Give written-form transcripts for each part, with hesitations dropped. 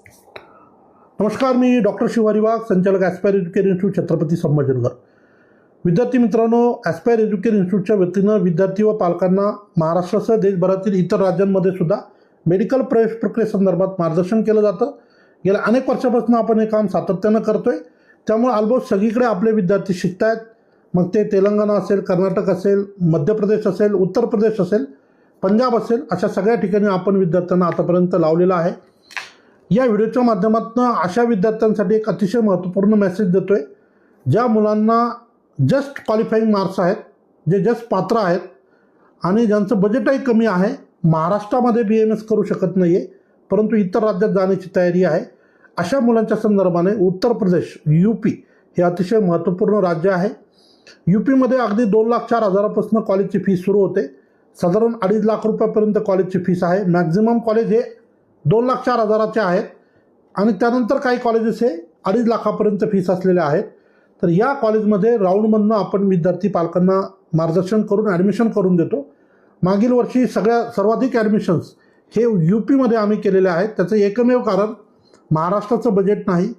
नमस्कार, मी डॉक्टर शिवारी वाघ, संचालक aspire education institute, Chhatrapati Sambhajinagar. विद्यार्थी मित्रांनो, ॲस्पायर एज्युकेशन इन्स्टिट्यूटच्या वतीनं विद्यार्थी व पालकांना महाराष्ट्रासह देशभरातील इतर राज्यांमध्ये सुद्धा मेडिकल प्रवेश प्रक्रियेसंदर्भात मार्गदर्शन केलं जातं. गेल्या अनेक वर्षापासून आपण हे काम सातत्यानं करतोय. त्यामुळे ऑलमोस्ट सगळीकडे आपले विद्यार्थी शिकत आहेत. मग ते तेलंगणा असेल, कर्नाटक असेल, मध्य प्रदेश असेल, उत्तर प्रदेश असेल, पंजाब असेल, अशा सगळ्या ठिकाणी आपण विद्यार्थ्यांना आतापर्यंत लावलेलं आहे. या व्हिडिओच्या माध्यमातून अशा विद्यार्थ्यांसाठी एक अतिशय महत्त्वपूर्ण मेसेज देतो आहे. ज्या मुलांना जस्ट क्वालिफाईंग मार्क्स आहेत, जे जस्ट पात्र आहेत आणि ज्यांचं बजेटही कमी आहे, महाराष्ट्रामध्ये BAMS करू शकत नाही आहे, परंतु इतर राज्यात जाण्याची तयारी आहे, अशा मुलांच्या संदर्भाने उत्तर प्रदेश UP हे अतिशय महत्त्वपूर्ण राज्य आहे. UPमध्ये अगदी 2,04,000पासून कॉलेजची फीस सुरू होते. साधारण 2.5 लाख रुपयापर्यंत कॉलेजची फीस आहे. मॅक्झिमम कॉलेज हे 2,04,000चे आहेत आणि त्यानंतर काही कॉलेजेस हे 2.5 लाखापर्यंत फीस असलेले आहेत. तर या कॉलेजमध्ये राऊंडमधनं आपण विद्यार्थी पालकांना मार्गदर्शन करून ॲडमिशन करून देतो. मागील वर्षी सर्वाधिक ॲडमिशन्स हे UPमध्ये आम्ही केलेले आहेत. त्याचं एकमेव कारण महाराष्ट्राचं बजेट नाही.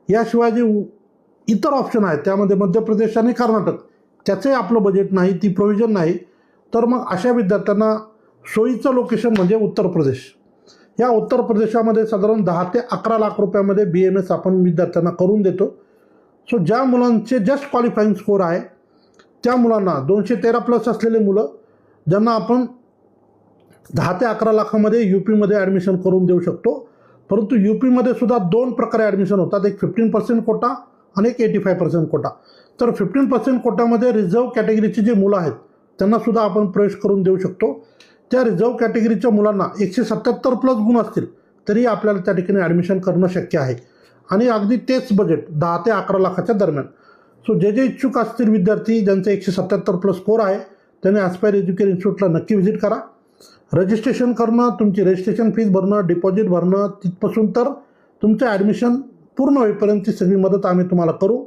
याशिवाय जे इतर ऑप्शन आहेत त्यामध्ये मध्य प्रदेश आणि कर्नाटक, त्याचंही आपलं बजेट नाही, ती प्रोव्हिजन नाही. तर मग अशा विद्यार्थ्यांना सोयीचं लोकेशन म्हणजे उत्तर प्रदेश. या उत्तर प्रदेशामध्ये साधारण 10 ते 11 लाख रुपयामध्ये BAMS आपण विद्यार्थ्यांना करून देतो. सो ज्या मुलांचे जस्ट क्वालिफाईंग स्कोर आहे त्या मुलांना 213+ असलेले मुलं ज्यांना आपण 10 ते 11 लाखामध्ये UPमध्ये ॲडमिशन करून देऊ शकतो. परंतु UPमध्ये सुद्धा 2 प्रकारे ॲडमिशन होतात, एक 15% कोटा आणि एक 85% कोटा. तर 15% कोटामध्ये रिझर्व कॅटेगरीची जी मुलं आहेत त्यांनासुद्धा आपण प्रवेश करून देऊ शकतो. त्या रिझर्व कॅटेगरीच्या मुलांना 177+ गुण असतील तरी आपल्याला त्या ठिकाणी ॲडमिशन करणं शक्य आहे आणि अगदी तेच बजेट 10 ते 11 लाखाच्या दरम्यान. सो जे इच्छुक असतील विद्यार्थी ज्यांचे 177+ स्कोर आहे त्यांनी ॲस्पायर एज्युकेशन इन्स्टिट्यूटला नक्की व्हिजिट करा. रजिस्ट्रेशन करणं, तुमची रजिस्ट्रेशन फीस भरणं, डिपॉझिट भरणं, तिथपासून तर तुमचं ॲडमिशन पूर्ण होईपर्यंतची सगळी मदत आम्ही तुम्हाला करू.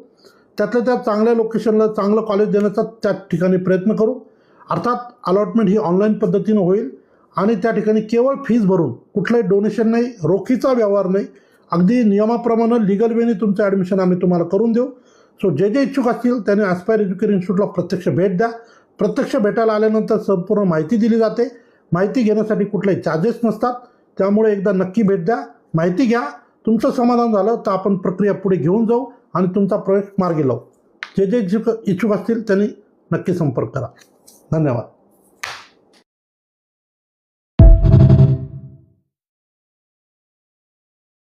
त्यातल्या त्या चांगल्या लोकेशनला चांगलं कॉलेज देण्याचा त्या ठिकाणी प्रयत्न करू. अर्थात अलॉटमेंट ही ऑनलाईन पद्धतीनं होईल आणि त्या ठिकाणी केवळ फीस भरून, कुठलंही डोनेशन नाही, रोखीचा व्यवहार नाही, अगदी नियमाप्रमाणे लिगल वेने तुमचं ॲडमिशन आम्ही तुम्हाला करून देऊ. सो जे इच्छुक असतील त्यांनी ॲस्पायर एज्युकेशन इन्स्टिट्यूटला प्रत्यक्ष भेट द्या. प्रत्यक्ष भेटायला आल्यानंतर संपूर्ण माहिती दिली जाते. माहिती घेण्यासाठी कुठलेही चार्जेस नसतात. त्यामुळे एकदा नक्की भेट द्या, माहिती घ्या. तुमचं समाधान झालं तर आपण प्रक्रिया पुढे घेऊन जाऊ आणि तुमचा प्रवेश मार्गी लावू. जे इच्छुक असतील त्यांनी नक्की संपर्क करा. धन्यवाद.